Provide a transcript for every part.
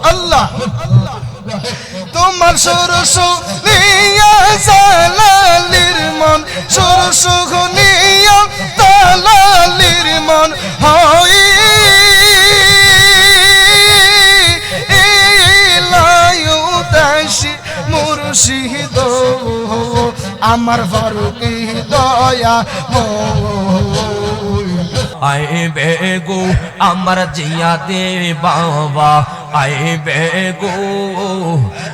আল্লাহ তোমার সরস নিয়া জালালির মন সরস নিয়া জালালির মন হই লায়ুদাসি মুর্শিদ আমার ফারুকি দয়া আইবে গো আমার জিয়া দে বাবা আইবে গো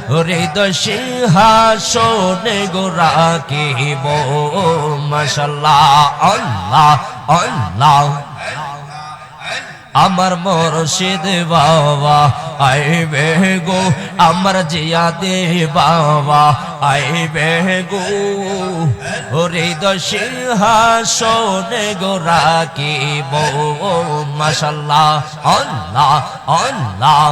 হৃদয় সিংহাসনে গো রাখিব মাশাআল্লাহ আল্লাহ আল্লাহ আমার মুর্শিদ বাবা আইবে গো আমার জিয়া দে বাবা আইবে গো হৃদয় সিংহাসনে গো রাখিব মাশাআল্লাহ আল্লাহ আল্লাহ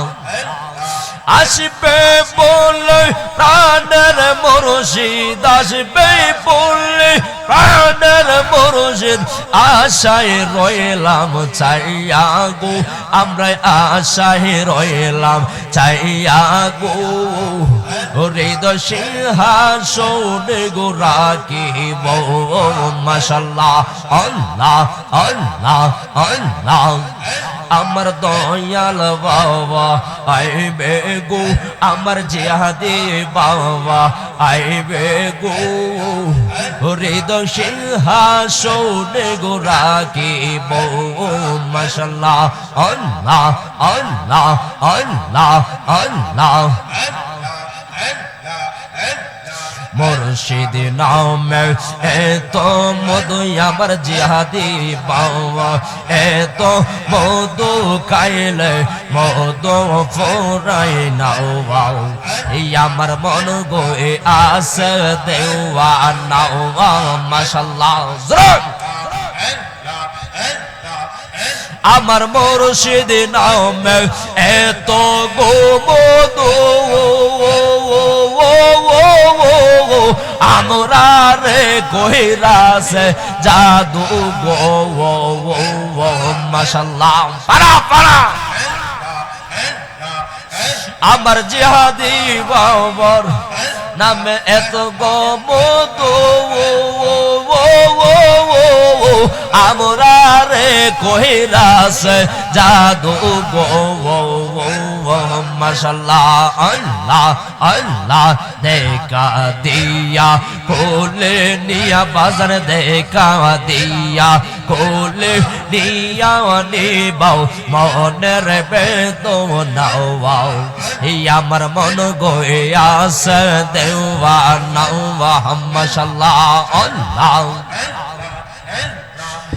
আসবে বলে প্রাণের মুর্শিদ আসবে বলে প্রাণের মুর্শিদ আশায় রইলাম চাইয়া গো আমরা আশায় রইলাম চাইয়া গো হৃদয় সিংহাসনে গো রাখিব মাশাআল্লাহ আল্লাহ আল্লাহ আল্লাহ আমার দয়াল বাবা আইবে গো আমার জিহাদি বাবা আইবে গো হৃদয় সিংহাসনে গো রাখিব মাশাআল্লাহ আল্লাহ আল্লাহ আল্লাহ আল্লাহ মুর্শিদ নামে এত মধু আমার জিহাদি বাবা এত মধু খাইলে মধু ফুরাই নাও বাও আমার মন গোয়ে আসে দেওয়া নাও মাশাআল্লাহ আমার মুর্শিদ নামে এত গো মধু আমরা রে কইরাছে জাদু গো মাশাআল্লাহ পারা পারা আমার জিহাদি বাবার নামে এত গো মধু আমরা রে কইরাছে জাদু গো মাশাআল্লাহ আল্লাহ আল্লাহ দেখা দিয়া কোলে নিয়া বাজার দেখা দিয়া কোলে নিয়া নিবাও মনের বেদনাও আমার মন গোয়ে আসে দেওয়া নাও মাশাআল্লাহ আল্লাহ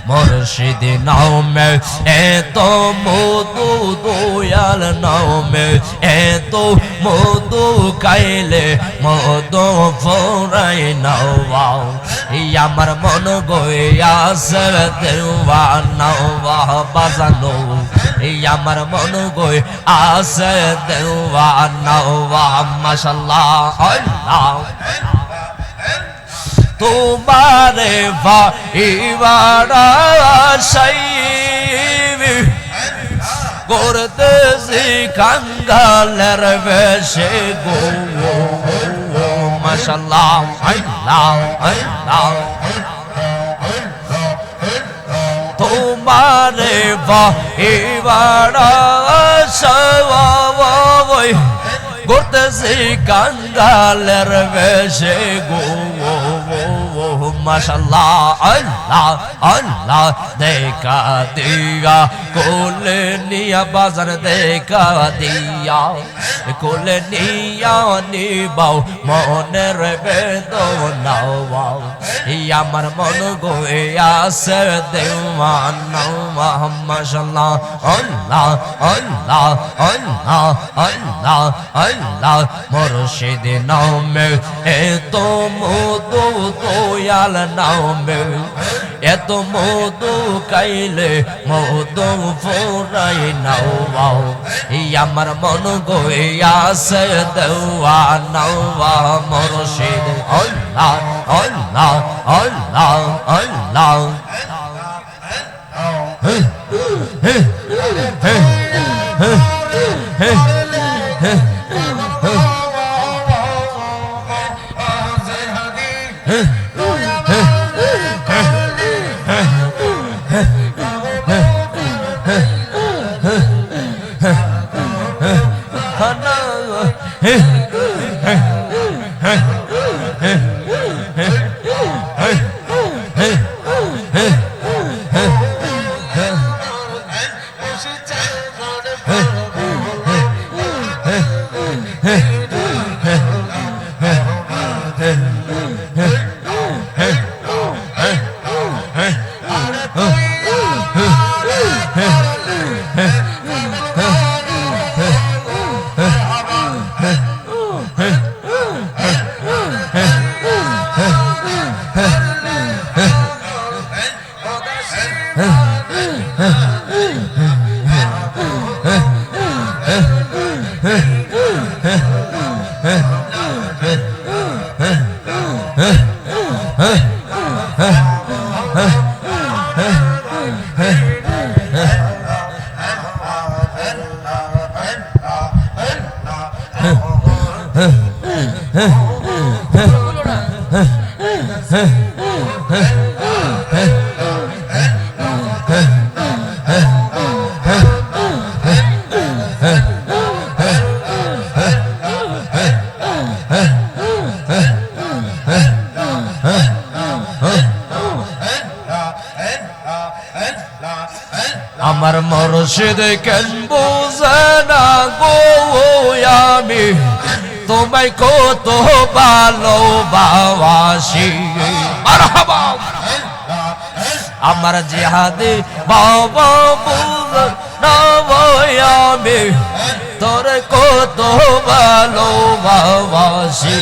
মুর্শিদ নামে এত মধু দয়াল নামে এত মধু খাইলে মধু ফুরাই নাও আমার মন গোয়ে আসে দেওয়া নাও বাজানো আমার মন গোয়ে আসে দেওয়া নাও মাশাআল্লাহ আল্লাহ তোমারে ভাইবারা সাইবি করতেছি কাঙ্গালের বেশে গো মাশাআল্লাহ আল্লাহ আল্লাহ তোমারে ভাইবারা সাইবি করতেছি কাঙ্গালের বেশে গো মাশাআল্লাহ আল্লাহ আল্লাহ দেখা দিয়া কোলে নিয়া বাজার দেখা দিয়া কোলে নিয়া নিবাও মনের বেদনাও আমার মন গোয়ে আসে দেওয়ানা মাশাআল্লাহ আল্লাহ আল্লাহ আল্লাহ আল্লাহ আল্লাহ আল্লাহ মুর্শিদ নামে এত মধু দয়াল নামে এত মধু কাইলে মধু ফুরাই নাও আমার মন গইয়াছে দেওয়া নাওয়া মুর্শিদ আল্লাহ আল্লাহ আল্লাহ আল্লাহ আমার মুর্শিদ কেন বুঝে না গো আমি তোমায় কত ভালোবাসি মারহাবা আমার জিহাদি বাবা বুঝে না আমি তোর কত ভালোবাসি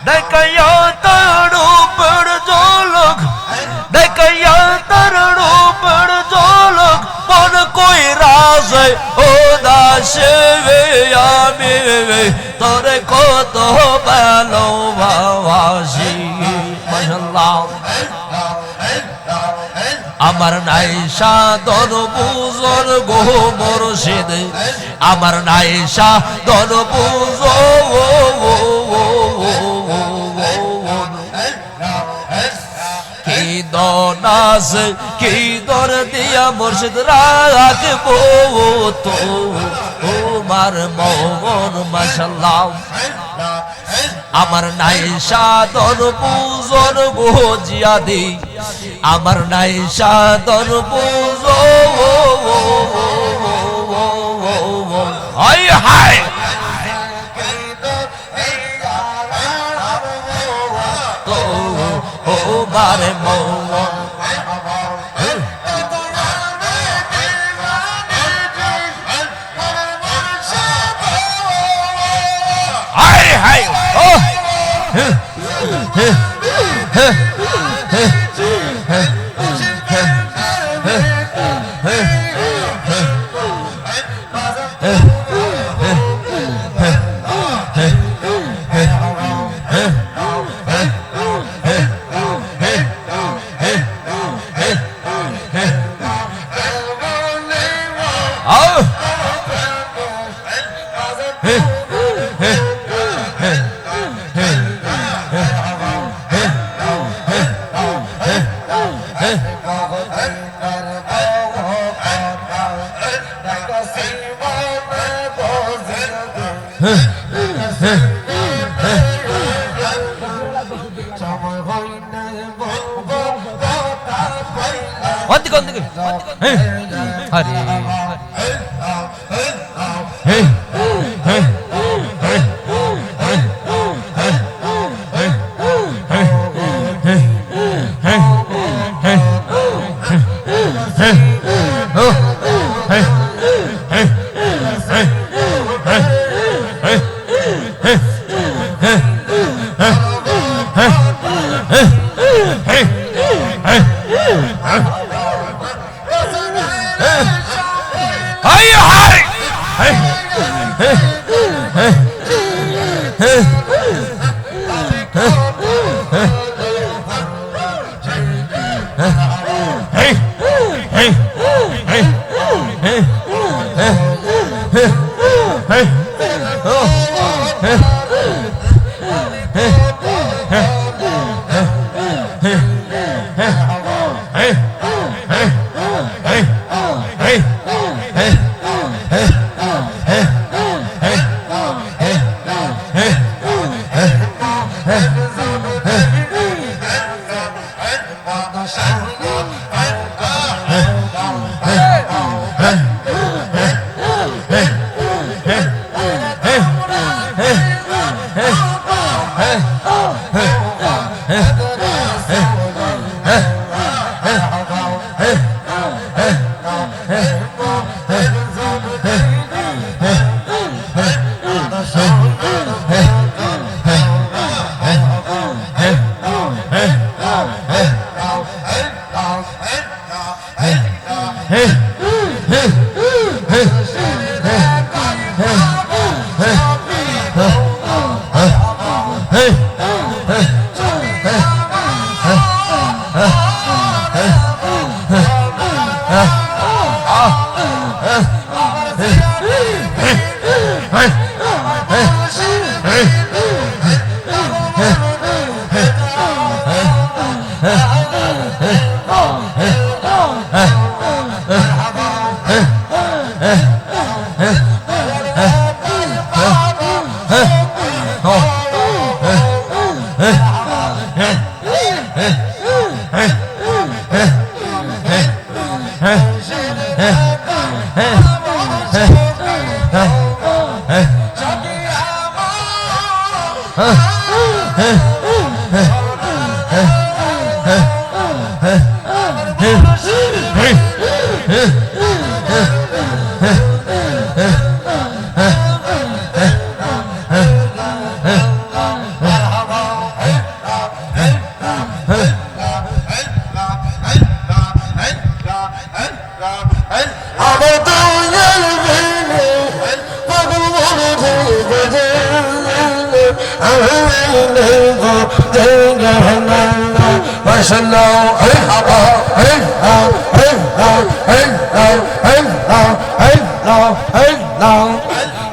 देखया तारू पर जोलक देखया तारू पर जोलक मन कोई राज उदास वे आमी तोरे को तो ভালোবাসি মাশাআল্লাহ আমার নাইশা দন বুজর গো মুর্শিদ আমার নাইশা দন বুজর কি দনাস কি দর দিয়া মুর্শিদ রাখবো তো তোমার মন মাশাআল্লাহ আমার নাইশা দন বুজর গো জিয়াদি আমার নাইশা দন বুজর হায় হায় তো তোমার মন হায় হায় ও হাই হাই হাই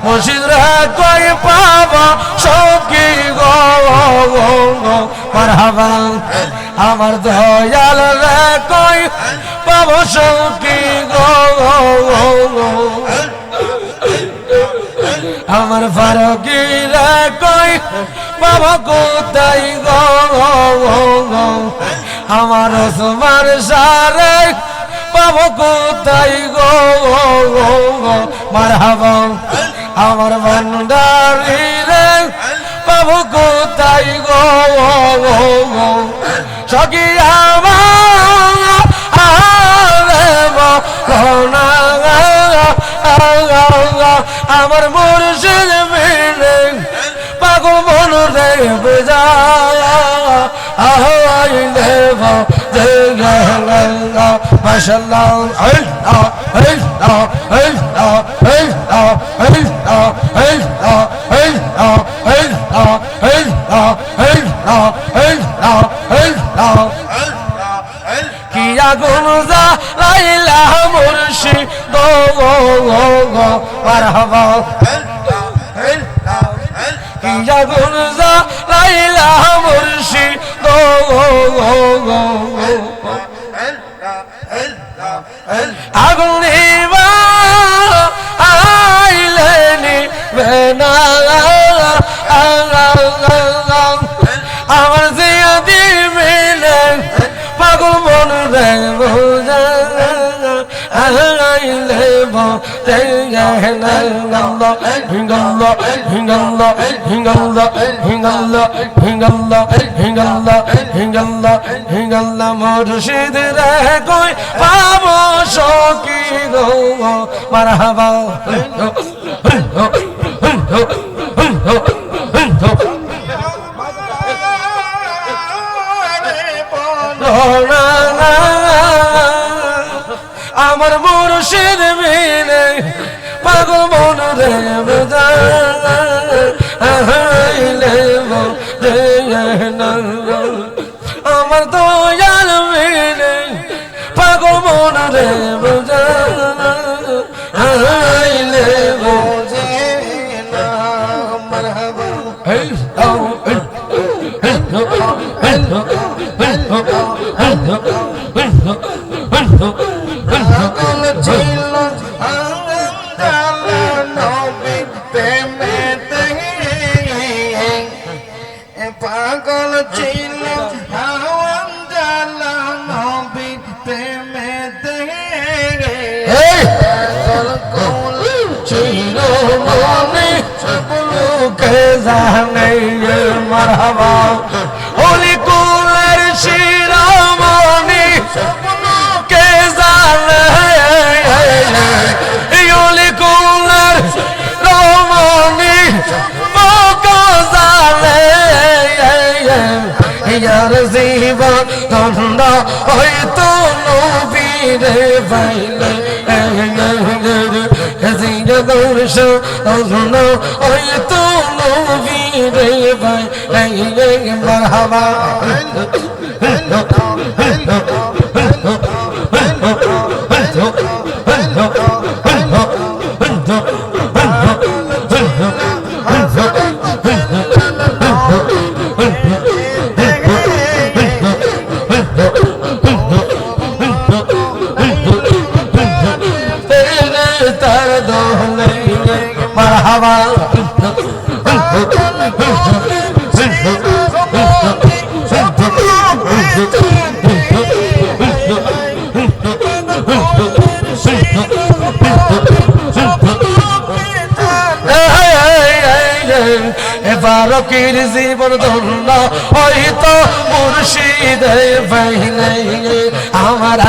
মুর্শিদ রে কই পাবা সখী গো মারহাবা আমার দয়াল রে কই পাবা সখী গো আমার ফারুকি রে কই পাবা কোথায় গো আমার ওসমান সারে পাবো কোথায় গো মারহাবা আমার ভান্ডারি রে পাবো কোথায় গো সখী আমার মুর্শিদ মিলে পাগল মন রে বেজা আইলে মাশাআল্লাহ আল্লাহ আল্লাহ আল্লাহ আল্লাহ আল্লাহ আল্লাহ আল্লাহ আল্লাহ আল্লাহ আল্লাহ আল্লাহ কি আগুন জ্বালাইলা মুর্শিদ গো মারহাবা কি আগুন জ্বালাইলা মুর্শিদ গো আগুন নিবা আইলে নিবেনা আমার জিয়াদি মিলে পাগল মন রে বোঝা আইলে বোঝে হিঙ্গল্লা হিঙ্গল্লা হিঙ্গল্লা হিঙ্গল্লা হিঙ্গল্লা হিঙ্গল্লা হিঙ্গল্লা হিঙ্গল্লা হিঙ্গল্লা মুর্শিদ রে কই পাবো সখী গো মারহাবা আমার মুর্শিদ মিলে পাগল মন রে বুঝাইলে আমার তো জানবে পাগল মন রে বুঝাইলে পাগল ছিল হাওয়ান জালা নবী প্রেমেতে পাগল কোল ছিল মনে সকলকে জানে মারহাবা ওলি কুলের শিরোমণি সকলকে জানে ওলি কুলের রমণি মোকে জানে ইয়ার জীবন ধন্য হয়তো নবীরে পাইলে দর্শ ধন্য হয়তো নবীরে পাইলে মারহাবা তার দোলে মারহাবা ফারুকের জীবন ধন্য হয়তো মুর্শিদে পাইলে আমার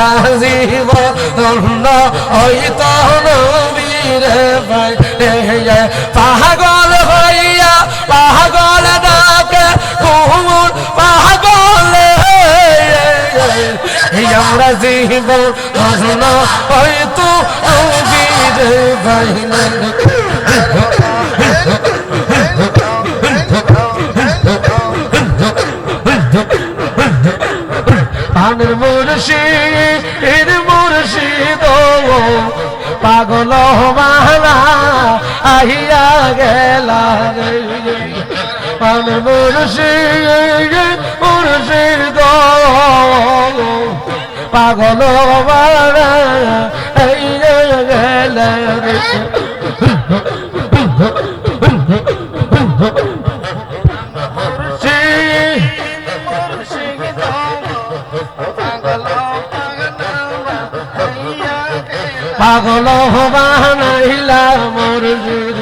জীবন ধন্য হয়তো নবীরে পাইলে পাগল হইয়া পাগল ডাকে ঘুমুর পাগল আমরা জীবন ধন্য হয়তো নবীরে পাইলে পানের মুর্শিদ মুর্শিদ পাগল মালা আহিয়া গেলা পানের মুর্শিদ মুর্শিদ পাগল মালা আহিয়া গেলা পাগল বানাইলা মুর্শিদ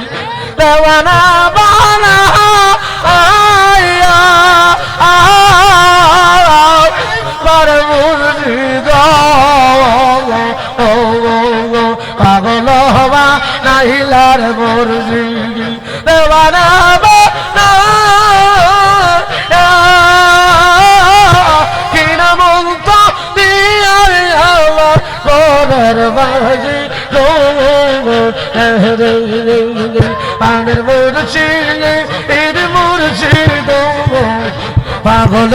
দেওয়ানা বানা পর মুর্শিদ পাগল বানাইলার মুর্শিদ দেওয়ানা বানা কিনা মন্ত দিয়ার আমার পরের বাজি পানের মুর্শিদ এর মুর্শিদ পাগল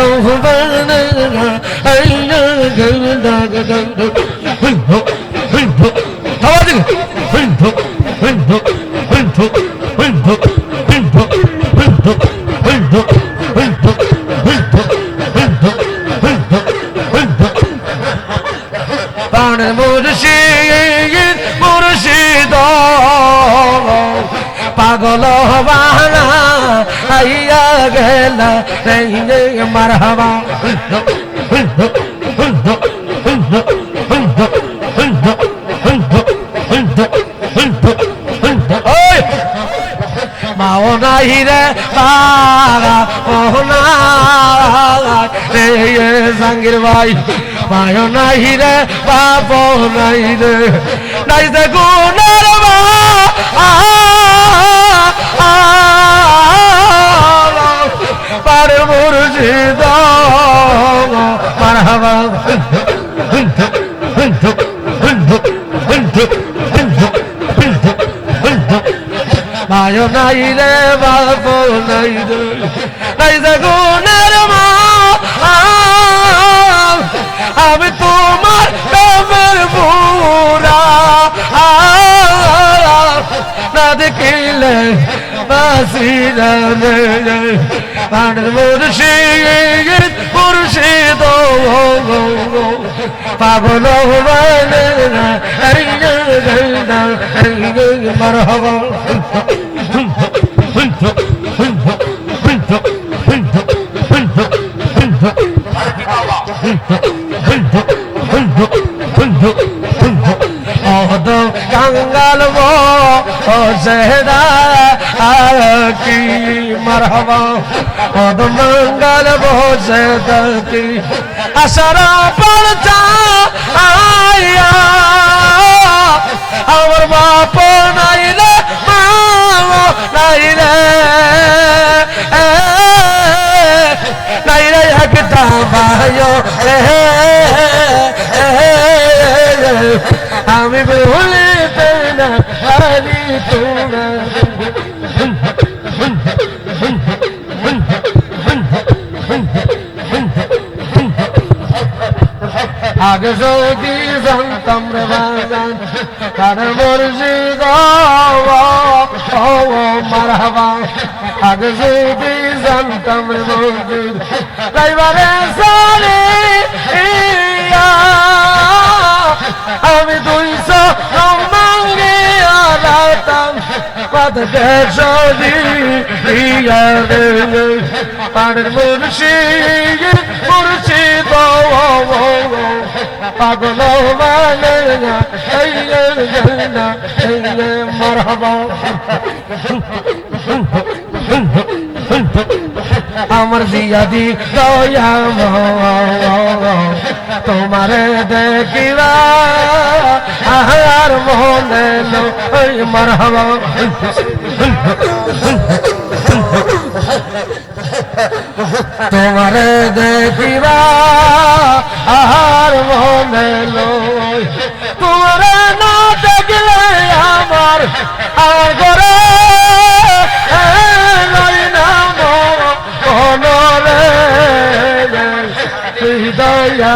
পানের মুর্শিদ মুর্শিদ পাগল বানা আইয়া গেলা রে মারহাবা মাও নাই রে বাবা ও না রে জাঙ্গির ভাই মাও নাই রে বাবা নাই রে নাই যে গুণের বা পারে মুর্শিদ মারহাবা আয় নাই রে বাপ নাই রে নাই যে গুণের মা আমি তোমার প্রেমের বুড়া না দেখিলে বাসি রে পানের মুর্শিদ মুর্শিদ পাগল মানে মারহাবা कंगाल वो सेदा की मरहबा और मंगल वो सेदा की असरा पड़ता आया और बाप नहीं ले माँ नहीं ले हकता भाइयों আমি ভুলিতে না পারি তোমার আগে যদি জানতাম রে বাজান তার মুর্শিদ ও মারহাবা আগে যদি জানতাম রে মুর্শিদ তাইবারে সারে আমি 200 মাঙ্গে আলাতাম কত দেশি পাড়ের মুর্শিদ মুর্শিদ পাগল মানে মারহাবা আমার জিয়াদি দয়া তোমারে দেখিবা আহার মনে মারহাবা তোমারে দেখিবা আহার মনে তোমারে না দেখলে আমার আর ঘরে দয়া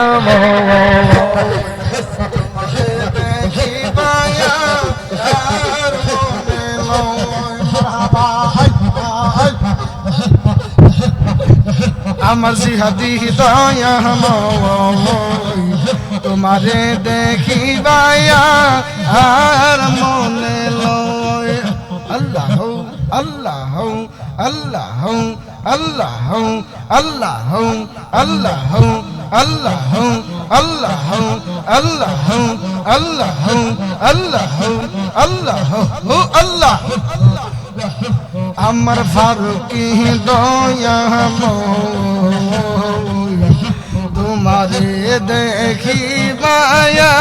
আমার জিহাদি দয়া তোমারে দেখিবায়া আর মনে লয় আল্লাহ আল্লাহ আল্লাহ আল্লাহ আল্লাহ আল্লাহ আল্লাহ আল্লাহ আল্লাহ আল্লাহ আল্লাহ আল্লাহ আল্লাহ আমার ফারুকি দয়া তোমারে দেখিবায়া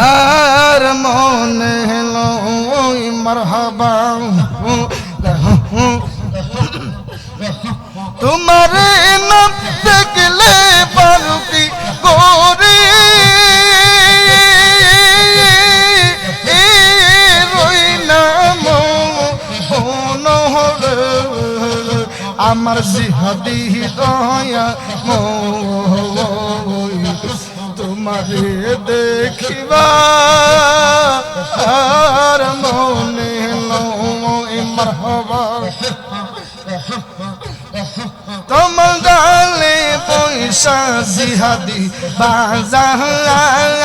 আর মনে লয় মারহাবা তোমারে না দেখলে ফারুকি করে রই নাম আমার জিহাদি দয়া তোমারে দেখিবা আর মনে লয় মারহাবা তোমার গালে পয়সা জিহাদি বাজার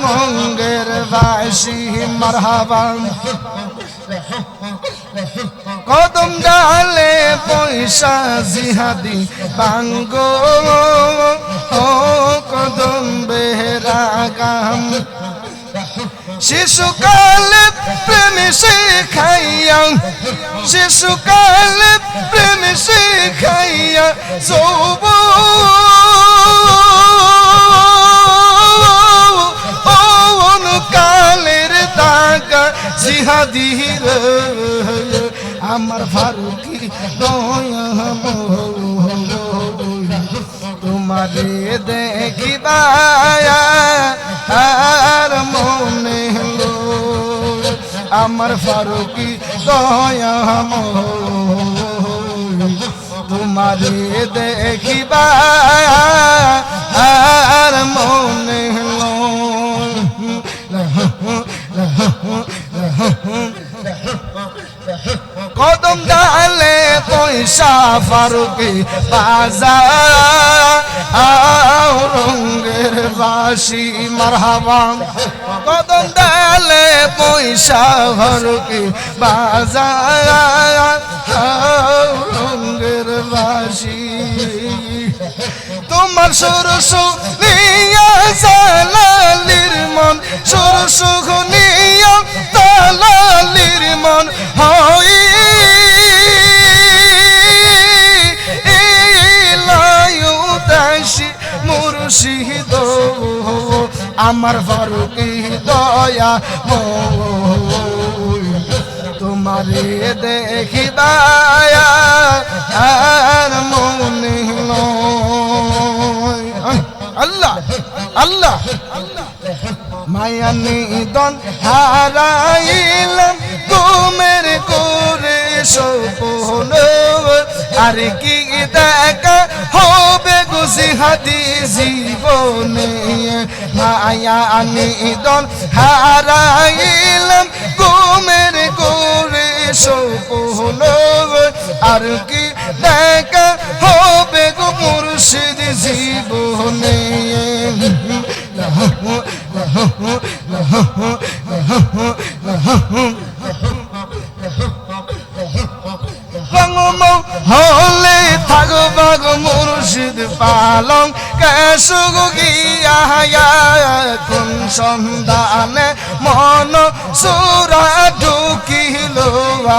মঙ্গের বাসি মারহাবা কদম ডালে পয়সা জিহাদি বাঙ্গো কদম বেহরাগাম শিশুকালে প্রেম শিখাইয়া শিশুকালে প্রেম শিখাইয়া যৌবন কালের দাগা জিহাদির আমার ফারুকি দয়া তোমারে দেখিবায়া আর মনে আমার ফারুকি দয়াময় তোমারে দেখিবা আর মনে কদম ডালে পয়সা ফারুকি বাজার রঙের বাসি মারহাবা কদম ডালে পয়সা ফারুকি বাজার রঙের বাসি তোমার সরস নিয়া জালালির মন সরস নিয়া জালালির মন হই লায়ুদাসি মুর্শিদ আমার ফারুকি দয়া তোমারে দেখিবা আর মনে আল্লাহ আল্লাহ মায়া নিদন হারাইলাম ঘুমের করে সপন আর কি দেখা হবে গুজিহাদি জীবনে মায়া নিদন হারাইলাম ঘুমের করে সপন আর কি দেখা হবে গো মুর্শিদ জীবনে হলে থাকবা গো মুর্শিদ পালং কেশুগ গিয়া কোন সন্ধানে মন সুরা ঢুকিল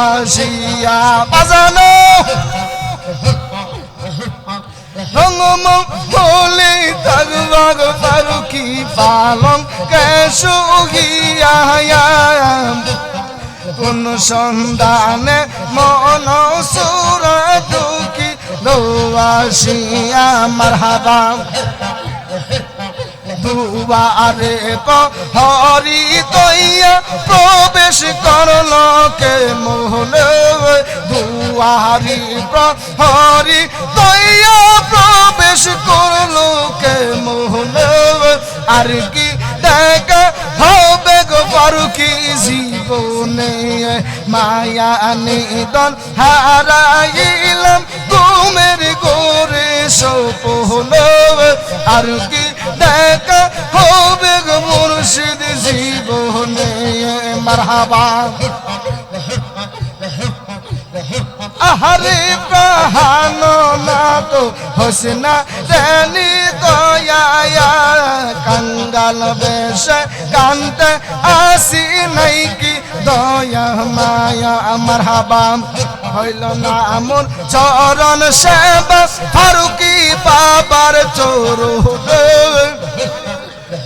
আসিয়া বাজানো রঙম হলে থাকবা গো ফারুকি পালং কেশুগ গিয়া কোন সন্ধানে মন সুরা ঢুকি আসিয়া মারহাবা দুবারে হরি তৈয়া প্রবেশ করল কে মোহনে দুয়ারি হরি তৈয়া প্রবেশ করল কে মোহনে আর কি দেখা হবে গো ফারুকি জীবনে মায়া নিদন হারাইলাম ঘুমের গোরে সপন আর কি দেখা হবে গো মুর্শিদ জীবনে মারহাবা আহারে প্রাণ না তো হোসনা রানী দয়া কাঙ্গাল বেশে কান্তে আসি নাই কি দয়া মায়া মারহাবা হইল না আমন চরণ সেবা ফারুকি বাবার চরণ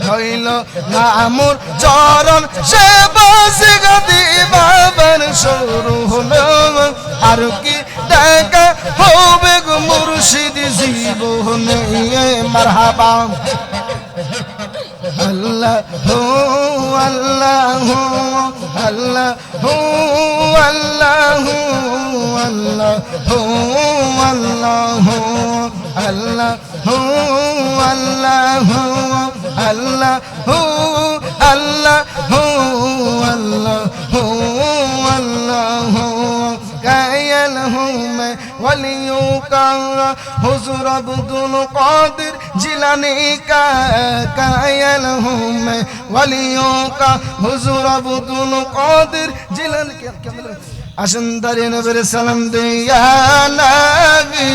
হইল না আমন চরণ সেবা সিগদি বাবার চরণ আর কি দেখা হবে গো মুর্শিদ জীবনে মারহাবা আল্লাহ হো আল্লাহ আল্লাহ হো আল্লাহ আল্লাহ হো আল্লাহ আল্লাহ হো আল্লাহ আল্লাহ হো আল্লাহ হো আল্লাহ হো আল্লাহ कायल हूँ मैं वलियों का हुजूर अब्दुल कादिर जिलानी का कायल हूँ मैं वलियों का हुजूर अब्दुल कादिर जिलानी क्या मतलब आशंदर नबर सलाम दिया नबी